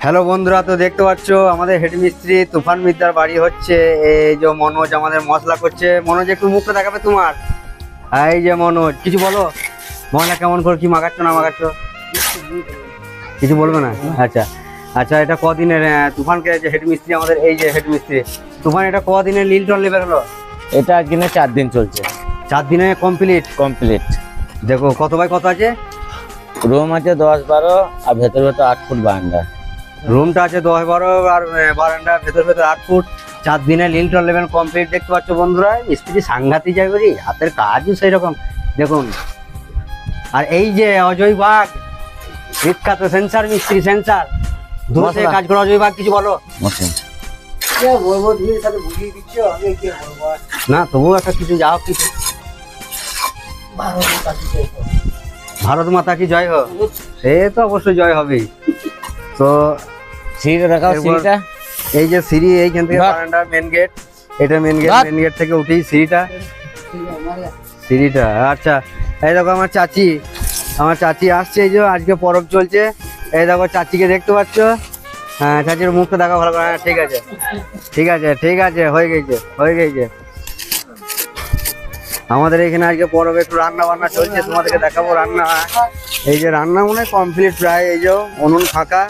Hello বন্ধুরা, তো দেখতে পাচ্ছ আমাদের হেড মিস্ত্রি তুফান মিদ্দার বাড়ি হচ্ছে। এই যে মনোজ আমাদের মশলা করছে। মনোজ একটু মুখটা দেখাবে তোমার। এই যে মনোজ, কিছু বলো। মশলা কেমন করে কি মাখাচ্ছ না মাখাচ্ছ? কিছু বলবে না? আচ্ছা আচ্ছা, এটা কদিনের তুফানকে যে হেড মিস্ত্রি আমাদের, এই যে হেড মিস্ত্রি তুফান, এটা কদিনের লিলটন লেভেল হলো? এটা কিনে 4 দিন চলছে। 4 দিনে কমপ্লিট। দেখো কত বাই কত আছে? রুম আছে 10-12 আর ভেতরে 8 ফুট বারান্দা। রুমটা আছে 10-12 আর বারান্দা ভেতর 8 ফুট। 4 দিনে লিলটন লেভেল কমপ্লিট। দেখতে পাচ্ছ বন্ধুরা, মিস্ত্রি সাংঘাতিক যায় করি, হাতের কাজও সেই রকম দেখুন। আর এই যে অজয় বাগ, বিখ্যাত সেন্সার মিস্ত্রি, সেন্সার দূর থেকে কাজ করে অজয় বাগ, কিছু বলো। না তবুও একটা কিছু যাও, কিছু। ভারত মাতা কি জয় হোক, সে তো অবশ্যই জয় হবেই। তো সিঁড়িটা দেখাও। সিঁড়িটা এই যে সিঁড়ি, এইখান থেকে বারান্দা, মেন গেট, এটা মেন গেট। মেন গেট থেকে উঠেই সিঁড়িটা। আচ্ছা, এই দেখো আমার চাচি আসছে। এই যে আজকে পরব চলছে। এই দেখো চাচিকে দেখতে পাচ্ছ। হ্যাঁ, চাচির মুখটা দেখা ভালো করে। হ্যাঁ, ঠিক আছে ঠিক আছে, হয়ে গেছে। আমাদের এখানে আজকে পরবে একটু রান্না বান্না চলছে, তোমাদেরকে দেখাবো রান্না। এই যে রান্না মনে হয় কমপ্লিট প্রায়। এই যে উনুন ফাঁকা,